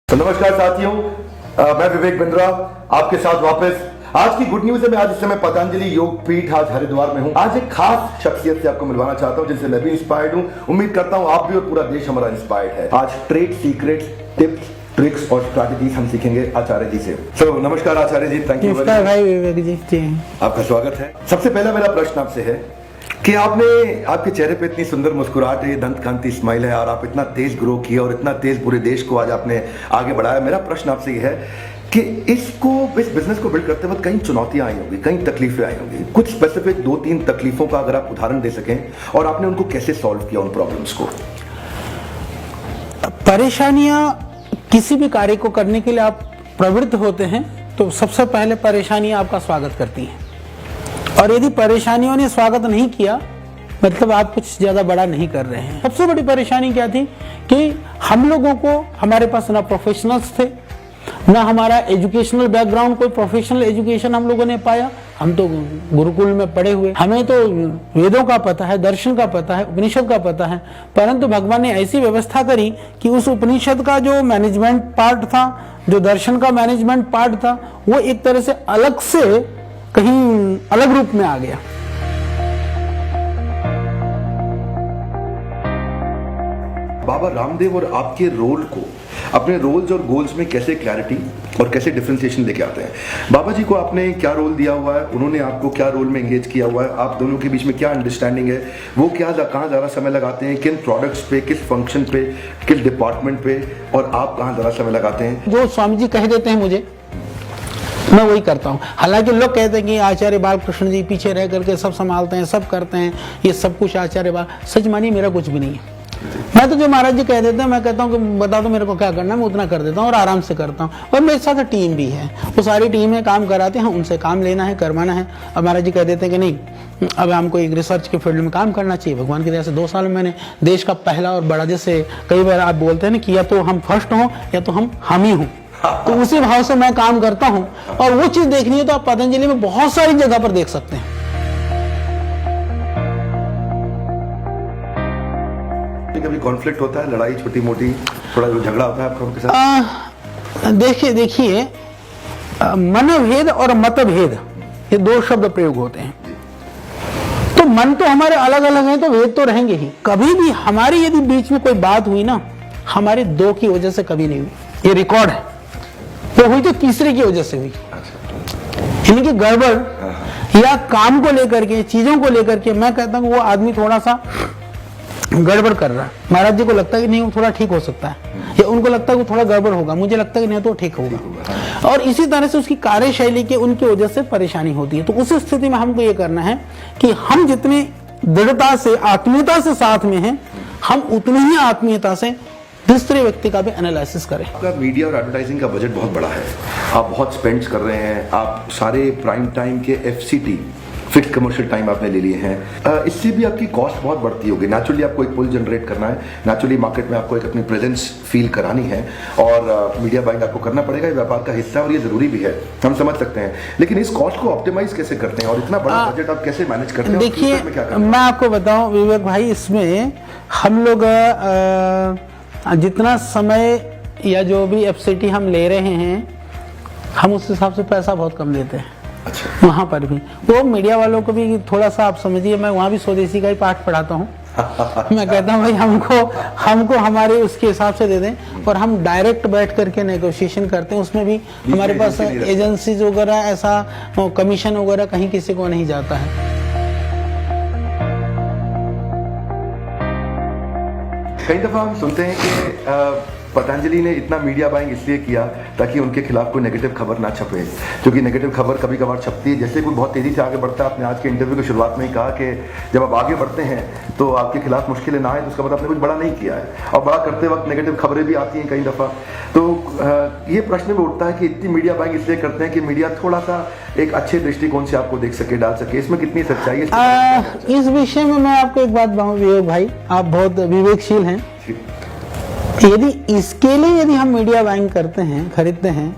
तो नमस्कार साथियों, मैं विवेक बिंद्रा आपके साथ वापस। आज की गुड न्यूज है, मैं आज इस समय पतंजलि योग पीठ आज हरिद्वार में हूं। आज एक खास शख्सियत से आपको मिलवाना चाहता हूं जिनसे मैं भी इंस्पायर्ड हूं। उम्मीद करता हूं आप भी और पूरा देश हमारा इंस्पायर्ड है। आज ट्रेड सीक्रेट्स, टिप्स, ट्रिक्स और स्ट्रैटेजीज हम सीखेंगे आचार्य जी से। नमस्कार आचार्य जी, थैंक यू। नमस्कार भाई विवेक जी, आपका स्वागत है। सबसे पहला मेरा प्रश्न आपसे है कि आपके चेहरे पे इतनी सुंदर मुस्कुराहट है, दंत कांति स्माइल है और आप इतना तेज ग्रो किया और इतना तेज पूरे देश को आज आपने आगे बढ़ाया। मेरा प्रश्न आपसे ये है कि इस बिजनेस को बिल्ड करते वक्त कई चुनौतियां आई होंगी, कई तकलीफें आई होंगी। कुछ स्पेसिफिक 2-3 तकलीफों का अगर आप उदाहरण दे सकें और आपने उनको कैसे सॉल्व किया, उन प्रॉब्लम्स को। परेशानियां किसी भी कार्य को करने के लिए आप प्रवृत्त होते हैं तो सबसे पहले परेशानियां आपका स्वागत करती हैं, और यदि परेशानियों ने स्वागत नहीं किया मतलब आप कुछ ज्यादा बड़ा नहीं कर रहे हैं। सबसे बड़ी परेशानी क्या थी कि हम लोगों को, हमारे पास ना प्रोफेशनल्स थे, ना हमारा एजुकेशनल बैकग्राउंड, कोई प्रोफेशनल एजुकेशन हम लोगों ने पाया। हम तो गुरुकुल में पढ़े हुए, हमें तो वेदों का पता है, दर्शन का पता है, उपनिषद का पता है, परंतु भगवान ने ऐसी व्यवस्था करी कि उस उपनिषद का जो मैनेजमेंट पार्ट था, जो दर्शन का मैनेजमेंट पार्ट था, वो एक तरह से अलग से कहीं अलग रूप में आ गया। बाबा रामदेव और आपके रोल को, अपने रोल्स और गोल्स में कैसे क्लैरिटी और कैसे डिफरेंशिएशन लेके आते हैं? बाबा जी को आपने क्या रोल दिया हुआ है, उन्होंने आपको क्या रोल में एंगेज किया हुआ है, आप दोनों के बीच में क्या अंडरस्टैंडिंग है, वो कहाँ ज़्यादा समय लगाते हैं, किन प्रोडक्ट्स पे, किस फंक्शन पे, किस डिपार्टमेंट पे, और आप कहाँ ज़्यादा समय लगाते हैं? जो स्वामी जी कह देते हैं मुझे, मैं वही करता हूँ। हालांकि लोग कहते हैं कि आचार्य बालकृष्ण जी पीछे रह करके सब संभालते हैं, सब करते हैं, ये सब कुछ आचार्य बाल। सच मानिए मेरा कुछ भी नहीं है। मैं तो जो महाराज जी कह देते हैं, मैं कहता हूँ कि बता दो मेरे को क्या करना है, मैं उतना कर देता हूँ और आराम से करता हूँ। और मेरे साथ टीम भी है, वो सारी टीम है, काम कराते हैं, उनसे काम लेना है, करवाना है। और महाराज जी कह देते हैं कि नहीं, अब हमको एक रिसर्च के फील्ड में काम करना चाहिए। भगवान की दया से 2 साल में मैंने देश का पहला और बड़ा, जैसे कई बार आप बोलते हैं ना कि या तो हम फर्स्ट हों या तो हम ही हों, तो उसी भाव से मैं काम करता हूं। और वो चीज देखनी है तो आप पतंजलि में बहुत सारी जगह पर देख सकते हैं। कभी कॉन्फ्लिक्ट होता है, लड़ाई छोटी मोटी, थोड़ा झगड़ा होता है आपका उनके साथ? देखिए मनभेद और मतभेद, ये 2 शब्द प्रयोग होते हैं। तो मन तो हमारे अलग अलग हैं, तो भेद तो रहेंगे ही। कभी भी हमारी यदि बीच में कोई बात हुई ना, हमारे 2 की वजह से कभी नहीं हुई, ये रिकॉर्ड है। वो हुई तो तीसरे की वजह से हुई, इनकी गड़बड़ या काम को लेकर के, चीजों को लेकर के। मैं कहता हूँ वो आदमी थोड़ा सा गड़बड़ कर रहा है, महाराज जी को लगता है कि नहीं वो थोड़ा ठीक हो सकता है, या उनको लगता है वो थोड़ा गड़बड़ होगा, मुझे लगता है कि नहीं तो ठीक होगा। और इसी तरह से उसकी कार्यशैली के, उनकी वजह से परेशानी होती है। तो उस स्थिति में हमको ये करना है कि हम जितनी दृढ़ता से, आत्मीयता से साथ में हैं, हम उतनी ही आत्मीयता से दूसरे व्यक्ति का भी एनालिसिस करें। आपका मीडिया और एडवर्टाइजिंग का बजट बहुत बड़ा है, आप बहुत स्पेंड कर रहे हैं, आप सारे प्राइम टाइम के FCT, फिक्स कमर्शियल टाइम आपने ले लिए हैं। इससे भी आपकी कॉस्ट बहुत बढ़ती होगी। नेचुरली आपको एक पुल जनरेट करना है, नेचुरली मार्केट में आपको एक अपनी प्रेजेंस फील करानी है, और मीडिया बाइंग आपको करना पड़ेगा, ये व्यापार का हिस्सा और ये जरूरी भी है, हम समझ सकते हैं। लेकिन इस कॉस्ट को ऑप्टिमाइज कैसे करते हैं और इतना बड़ा बजट आप कैसे मैनेज करते हैं? देखिए मैं आपको बताऊं विवेक भाई, इसमें हम लोग जितना समय या जो भी FCT हम ले रहे हैं, हम उस हिसाब से पैसा बहुत कम लेते हैं। अच्छा। वहां पर भी वो मीडिया वालों को भी थोड़ा सा आप समझिए, मैं वहां भी स्वदेशी का ही पाठ पढ़ाता हूँ। मैं कहता हूँ भाई हमको हमारे उसके हिसाब से दे दें, और हम डायरेक्ट बैठ करके नेगोशिएशन करते हैं। उसमें भी हमारे पास एजेंसीज वगैरह, ऐसा कमीशन वगैरह कहीं किसी को नहीं जाता है। कई दफा हम सुनते हैं कि पतंजलि ने इतना मीडिया बाइंग इसलिए किया ताकि उनके खिलाफ कोई नेगेटिव खबर ना छपे, क्योंकि नेगेटिव खबर कभी कभार छपती है। जैसे कोई बहुत तेजी से आगे बढ़ता है, आपने आज के इंटरव्यू की शुरुआत में ही कहा कि जब आप आगे बढ़ते हैं तो आपके खिलाफ मुश्किलें ना आए तो उसका मतलब आपने कुछ बड़ा नहीं किया है, और बड़ा करते वक्त नेगेटिव खबरें भी आती हैं कई दफा। तो ये प्रश्न भी उठता है कि इतनी मीडिया बाइंग इसलिए करते हैं कि मीडिया थोड़ा सा एक अच्छे दृष्टिकोण से आपको देख सके, डाल सके। इसमें कितनी सच्चाई है? इस विषय में मैं आपको एक बात बताऊं विवेक भाई, आप बहुत विवेकशील हैं। यदि इसके लिए हम मीडिया बाइंग करते हैं, खरीदते हैं,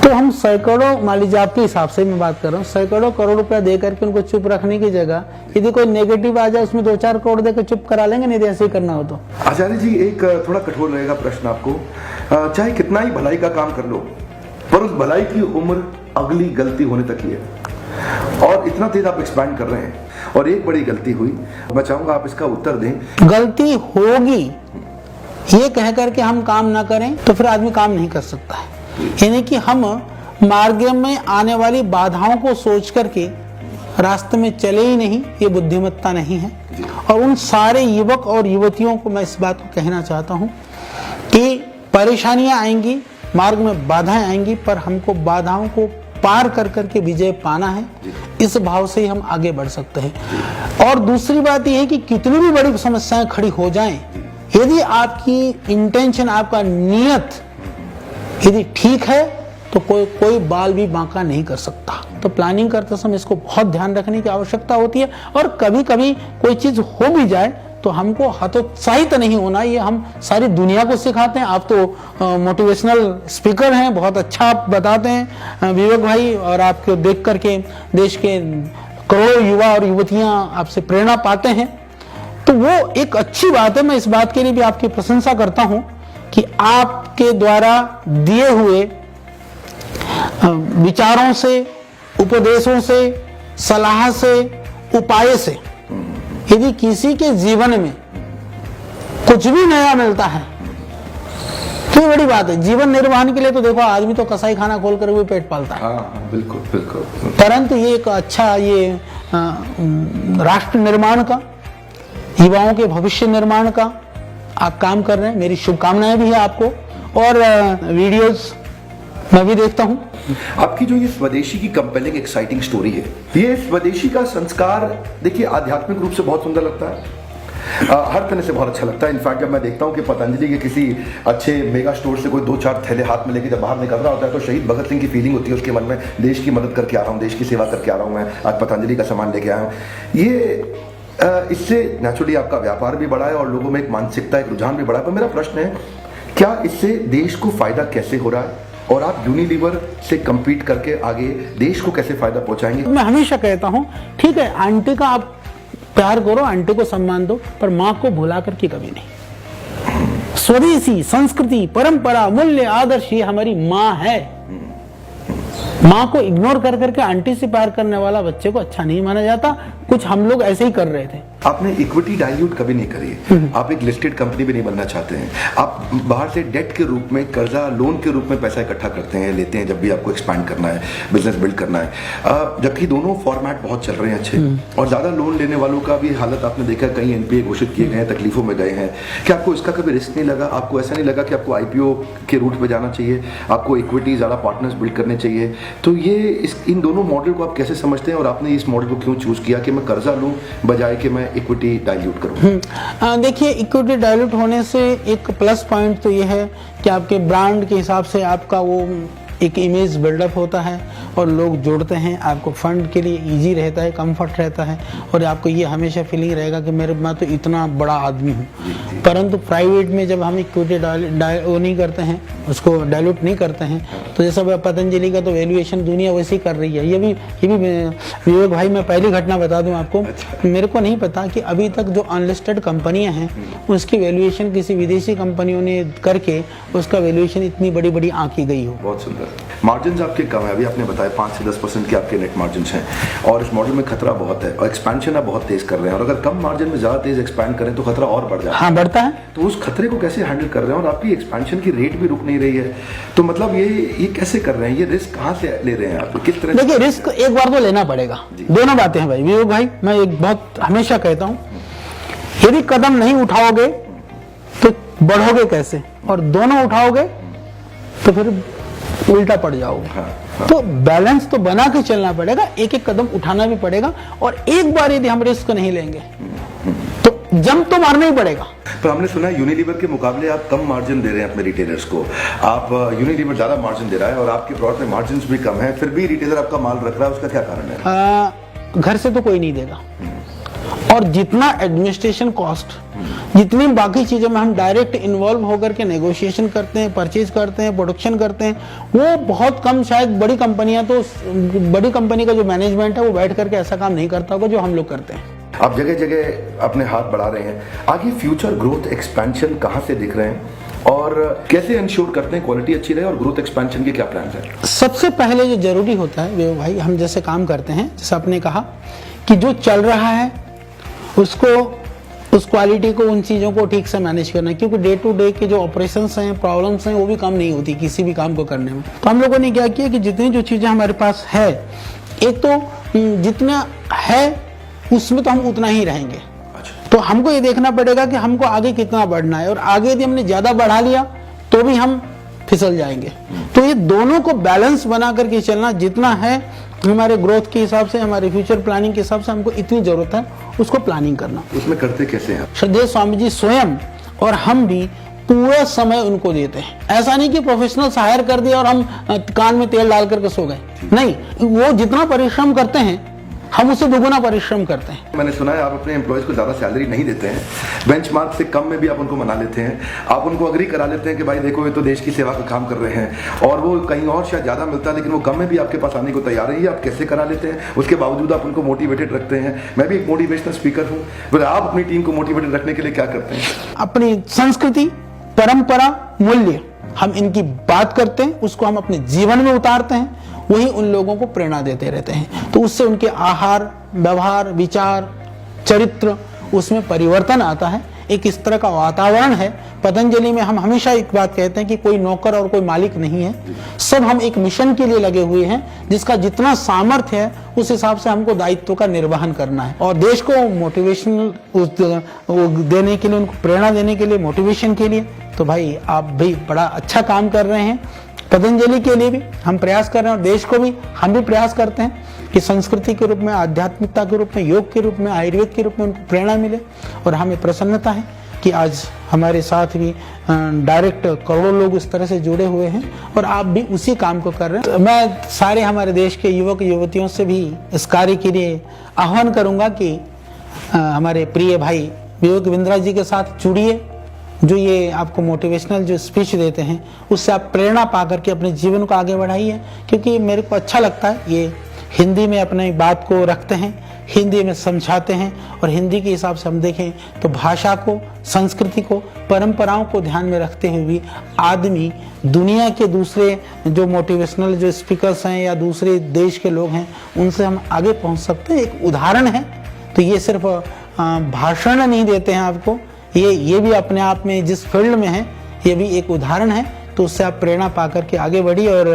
तो हम सैकड़ों, मान लीजिए आपके हिसाब से मैं बात कर रहा हूँ, सैकड़ों करोड़ रुपया दे करके उनको चुप रखने की जगह यदि कोई नेगेटिव आ जाए उसमें 2-4 करोड़ देकर चुप करा लेंगे, नहीं ऐसे ही करना हो तो। आचार्य जी, एक थोड़ा कठोर रहेगा प्रश्न आपको, चाहे कितना ही भलाई का काम कर लो पर उस भलाई की उम्र अगली गलती होने तक ही है, और इतना तेज आप एक्सपैंड कर रहे हैं और एक बड़ी गलती हुई, मैं चाहूंगा आप इसका उत्तर दें। गलती होगी ये कह करके हम काम ना करें तो फिर आदमी काम नहीं कर सकता है। यानी कि हम मार्ग में आने वाली बाधाओं को सोच करके रास्ते में चले ही नहीं, ये बुद्धिमत्ता नहीं है। और उन सारे युवक और युवतियों को मैं इस बात को कहना चाहता हूं कि परेशानियां आएंगी, मार्ग में बाधाएं आएंगी, पर हमको बाधाओं को पार कर करके विजय पाना है। इस भाव से ही हम आगे बढ़ सकते हैं। और दूसरी बात यह है कि कितनी भी बड़ी समस्याएं खड़ी हो जाएं, यदि आपकी इंटेंशन, आपका नियत यदि ठीक है तो कोई बाल भी बांका नहीं कर सकता। तो प्लानिंग करते समय इसको बहुत ध्यान रखने की आवश्यकता होती है। और कभी कभी कोई चीज हो भी जाए तो हमको हतोत्साहित नहीं होना, ये हम सारी दुनिया को सिखाते हैं। आप तो मोटिवेशनल स्पीकर हैं, बहुत अच्छा आप बताते हैं विवेक भाई, और आपको देख करके देश के करोड़ों युवा और युवतियां आपसे प्रेरणा पाते हैं। तो वो एक अच्छी बात है। मैं इस बात के लिए भी आपकी प्रशंसा करता हूं कि आपके द्वारा दिए हुए विचारों से, उपदेशों से, सलाह से, उपाय से यदि किसी के जीवन में कुछ भी नया मिलता है तो ये बड़ी बात है। जीवन निर्वाहन के लिए तो देखो, आदमी तो कसाई खाना खोल कर भी पेट पालता है। हाँ, बिल्कुल बिल्कुल। परंतु ये एक अच्छा, ये राष्ट्र निर्माण का, युवाओं के भविष्य निर्माण का आप काम कर रहे हैं। मेरी शुभकामनाएं भी है आपको। और वीडियोस मैं भी देखता हूं। आपकी जो ये स्वदेशी की कंपेलिंग एक्साइटिंग स्टोरी है, ये स्वदेशी का संस्कार देखिए आध्यात्मिक रूप से बहुत सुंदर लगता है, हर तरह से बहुत अच्छा लगता है। इनफैक्ट जब मैं देखता हूँ कि पतंजलि के किसी अच्छे मेगा स्टोर से कोई 2-4 थैले हाथ में लेके जब बाहर निकल रहा होता है तो शहीद भगत सिंह की फीलिंग होती है उसके मन में, देश की मदद करके आ रहा हूँ, देश की सेवा करके आ रहा हूँ, मैं आज पतंजलि का सामान लेके आया हूँ। ये इससे नेचुरली आपका व्यापार भी बढ़ा है और लोगों में एक मानसिकता, एक रुझान भी बढ़ा है। पर मेरा प्रश्न है, क्या इससे देश को फायदा कैसे हो रहा है और आप यूनिलीवर से compete करके आगे देश को कैसे फायदा पहुंचाएंगे? मैं हमेशा कहता हूं, ठीक है आंटी का आप प्यार करो, आंटी को सम्मान दो, पर मां को भुला करके कभी नहीं। स्वदेशी संस्कृति, परंपरा, मूल्य, आदर्श, ये हमारी मां है। मां को इग्नोर कर करके आंटी से प्यार करने वाला बच्चे को अच्छा नहीं माना जाता। कुछ हम लोग ऐसे ही कर रहे थे। आपने इक्विटी डाइल्यूट कभी नहीं करी, आप एक लिस्टेड कंपनी भी नहीं बनना चाहते हैं। आप बाहर से डेट के रूप में, कर्जा लोन के रूप में पैसा इकट्ठा करते हैं, लेते हैं जब भी आपको एक्सपैंड करना है, बिजनेस बिल्ड करना है। जबकि दोनों फॉर्मेट बहुत चल रहे हैं अच्छे, और ज्यादा लोन लेने वालों का भी हालत आपने देखा, कई एनपीए घोषित किए गए, तकलीफों में गए हैं। क्या आपको इसका कभी रिस्क नहीं लगा? आपको ऐसा नहीं लगा कि आपको आईपीओ के रूट पे जाना चाहिए, आपको इक्विटी ज्यादा पार्टनर्स बिल्ड करने चाहिए? तो ये इन दोनों मॉडल को आप कैसे समझते हैं और आपने इस मॉडल को क्यों चूज किया कि मैं कर्जा लूं बजाय कि मैं इक्विटी डाइल्यूट करूं? देखिए, इक्विटी डाइल्यूट होने से एक प्लस पॉइंट तो ये है कि आपके ब्रांड के हिसाब से आपका वो एक इमेज बिल्डअप होता है और लोग जोड़ते हैं, आपको फंड के लिए इजी रहता है, कंफर्ट रहता है, और आपको ये हमेशा फीलिंग रहेगा कि मैं तो इतना बड़ा आदमी हूँ। परंतु प्राइवेट में जब हम इक्विटी वो नहीं करते हैं, उसको डाइल्यूट नहीं करते हैं, तो जैसा पतंजलि का तो वैल्यूएशन दुनिया वैसे ही कर रही है। ये भी विवेक भाई, मैं पहली घटना बता दूं आपको। मेरे को नहीं पता कि अभी तक जो अनलिस्टेड कंपनियां हैं उसकी वैल्यूएशन किसी विदेशी कंपनियों ने करके उसका वैल्यूएशन इतनी बड़ी बड़ी आंकी गई हो। बहुत सुंदर। मार्जिन आपके कम है, अभी आपने बताया 5 से 10% के आपके नेट मार्जिन हैं, और इस मॉडल में खतरा बहुत है, और एक्सपेंशन आप बहुत तेज कर रहे हैं, और अगर कम मार्जिन में ज्यादा तेज एक्सपैंड करें तो खतरा और बढ़ जाता है। हाँ, बढ़ता है। तो उस खतरे को कैसे हैंडल कर रहे हैं? और आपकी एक्सपेंशन की रेट भी रुक नहीं रही है, तो मतलब ये कैसे कर रहे हैं? ये रिस्क कहाँ से ले रहे हैं आप? किस तरह? देखिए, रिस्क एक बार तो लेना पड़ेगा। दोनों बातें हैं भाई विवेक भाई, मैं एक बहुत हमेशा कहता हूँ, यदि कदम नहीं उठाओगे तो बढ़ोगे कैसे, और दोनों उठाओगे तो फिर उल्टा पड़ जाओगे। हाँ। तो बैलेंस तो बना के चलना पड़ेगा, एक एक कदम उठाना भी पड़ेगा, और एक बार यदि हम रिस्क नहीं लेंगे तो जंप तो मारना ही पड़ेगा। तो हमने सुना यूनिलीवर के मुकाबले आप कम मार्जिन दे रहे हैं अपने रिटेलर्स को, आप यूनिलीवर ज्यादा मार्जिन दे रहा है और आपके प्रोडक्ट में मार्जिन भी कम है, फिर भी रिटेलर आपका माल रख रहा है, उसका क्या कारण है? घर से तो कोई नहीं देगा, और जितना एडमिनिस्ट्रेशन कॉस्ट जितनी बाकी चीज़ों में हम डायरेक्ट इन्वॉल्व होकर के नेगोशिएशन करते हैं, परचेज करते हैं, प्रोडक्शन करते हैं, वो बहुत कम, शायद बड़ी कंपनियां तो, बड़ी कंपनी का जो मैनेजमेंट है वो बैठ करके ऐसा काम नहीं करता होगा जो हम लोग करते हैं। आप जगह जगह अपने हाथ बढ़ा रहे हैं, आगे फ्यूचर ग्रोथ एक्सपेंशन कहाँ से दिख रहे हैं और कैसे इंश्योर करते हैं क्वालिटी अच्छी रहे और ग्रोथ एक्सपेंशन के क्या प्लान है? सबसे पहले जो जरूरी होता है वो भाई, हम जैसे काम करते हैं, जैसे आपने कहा कि जो चल रहा है उसको, उस क्वालिटी को, उन चीज़ों को ठीक से मैनेज करना है, क्योंकि डे टू डे के जो ऑपरेशंस हैं, प्रॉब्लम्स हैं, वो भी कम नहीं होती किसी भी काम को करने में। तो हम लोगों ने क्या किया कि जितनी जो चीज़ें हमारे पास है, एक तो जितना है उसमें तो हम उतना ही रहेंगे। तो हमको ये देखना पड़ेगा कि हमको आगे कितना बढ़ना है, और आगे यदि हमने ज़्यादा बढ़ा लिया तो भी हम फिसल जाएंगे। तो ये दोनों को बैलेंस बना करके चलना, जितना है हमारे ग्रोथ के हिसाब से, हमारे फ्यूचर प्लानिंग के हिसाब से हमको इतनी जरूरत है, उसको प्लानिंग करना। उसमें करते कैसे हैं? श्रद्धेय स्वामी जी स्वयं और हम भी पूरा समय उनको देते हैं। ऐसा नहीं कि प्रोफेशनल हायर कर दिया और हम कान में तेल डाल करके सो गए, नहीं, वो जितना परिश्रम करते हैं हम उससे दुगुना परिश्रम करते हैं। मैंने सुना है आप अपने एम्प्लॉयज को ज्यादा सैलरी नहीं देते हैं, बेंचमार्क से कम में भी आप उनको मना लेते हैं, आप उनको अग्री करा लेते हैं कि भाई देखो ये तो देश की सेवा का काम कर रहे हैं, और वो कहीं और शायद ज्यादा मिलता है लेकिन वो कम में भी आपके पास आने को तैयार है। आप कैसे करा लेते हैं? उसके बावजूद आप उनको मोटिवेटेड रखते हैं। मैं भी एक मोटिवेशनल स्पीकर हूँ, फिर आप अपनी टीम को मोटिवेटेड रखने के लिए क्या करते हैं? अपनी संस्कृति, परंपरा, मूल्य, हम इनकी बात करते हैं, उसको हम अपने जीवन में उतारते हैं, वही उन लोगों को प्रेरणा देते रहते हैं। तो उससे उनके आहार, व्यवहार, विचार, चरित्र, उसमें परिवर्तन आता है। एक इस तरह का वातावरण है। पतंजलि में हम हमेशा एक बात कहते हैं कि कोई नौकर और कोई मालिक नहीं है, सब हम एक मिशन के लिए लगे हुए हैं, जिसका जितना सामर्थ्य है उस हिसाब से हमको दायित्व का निर्वहन करना है। और देश को मोटिवेशनल देने के लिए, उनको प्रेरणा देने के लिए, मोटिवेशन के लिए, तो भाई आप भी बड़ा अच्छा काम कर रहे हैं। पतंजलि के लिए भी हम प्रयास कर रहे हैं, और देश को भी हम भी प्रयास करते हैं कि संस्कृति के रूप में, आध्यात्मिकता के रूप में, योग के रूप में, आयुर्वेद के रूप में उनको प्रेरणा मिले। और हमें प्रसन्नता है कि आज हमारे साथ भी डायरेक्ट करोड़ों लोग इस तरह से जुड़े हुए हैं, और आप भी उसी काम को कर रहे हैं। तो मैं सारे हमारे देश के युवक युवतियों से भी इस कार्य के लिए आह्वान करूंगा कि हमारे प्रिय भाई विवेक बिंद्रा जी के साथ जुड़िए, जो ये आपको मोटिवेशनल जो स्पीच देते हैं उससे आप प्रेरणा पा करके अपने जीवन को आगे बढ़ाइए। क्योंकि मेरे को अच्छा लगता है, ये हिंदी में अपनी बात को रखते हैं, हिंदी में समझाते हैं, और हिंदी के हिसाब से हम देखें तो भाषा को, संस्कृति को, परंपराओं को ध्यान में रखते हुए भी आदमी दुनिया के दूसरे जो मोटिवेशनल जो स्पीकर्स हैं या दूसरे देश के लोग हैं उनसे हम आगे पहुंच सकते हैं। एक उदाहरण है। तो ये सिर्फ भाषण नहीं देते हैं आपको, ये भी अपने आप में जिस फील्ड में है ये भी एक उदाहरण है। तो उससे आप प्रेरणा पा करके आगे बढ़िए। और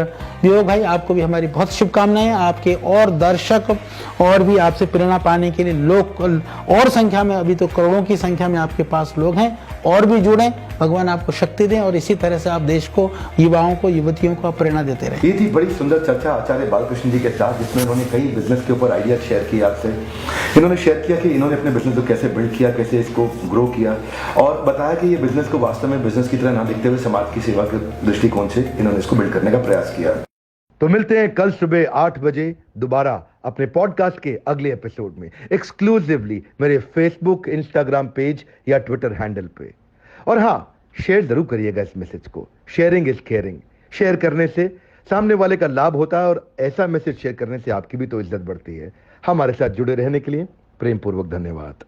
विवेक भाई, आपको भी हमारी बहुत शुभकामनाएं। आपके और दर्शक और भी आपसे प्रेरणा पाने के लिए लोग और संख्या में, अभी तो करोड़ों की संख्या में आपके पास लोग हैं, और भी जुड़े। भगवान आपको शक्ति दें, और इसी तरह से आप देश को, युवाओं को, युवतियों को प्रेरणा देते रहें। ये थी बड़ी सुंदर चर्चा आचार्य बालकृष्ण जी के साथ, जिसमें उन्होंने कई बिजनेस के ऊपर आइडिया शेयर किया आपसे। इन्होंने शेयर किया कि इन्होंने अपने बिजनेस को कैसे बिल्ड किया, कैसे इसको ग्रो किया, और बताया कि ये बिजनेस को वास्तव में बिजनेस की तरह ना देखते हुए समाज की सेवा के दृष्टिकोण से इन्होंने इसको बिल्ड करने का प्रयास किया। तो मिलते हैं कल सुबह 8 बजे दोबारा अपने पॉडकास्ट के अगले एपिसोड में, एक्सक्लूसिवली मेरे फेसबुक, इंस्टाग्राम पेज या ट्विटर हैंडल पे। और हाँ, शेयर जरूर करिएगा इस मैसेज को। Sharing is caring. शेयर करने से सामने वाले का लाभ होता है, और ऐसा मैसेज शेयर करने से आपकी भी तो इज्जत बढ़ती है। हमारे साथ जुड़े रहने के लिए प्रेम पूर्वक धन्यवाद।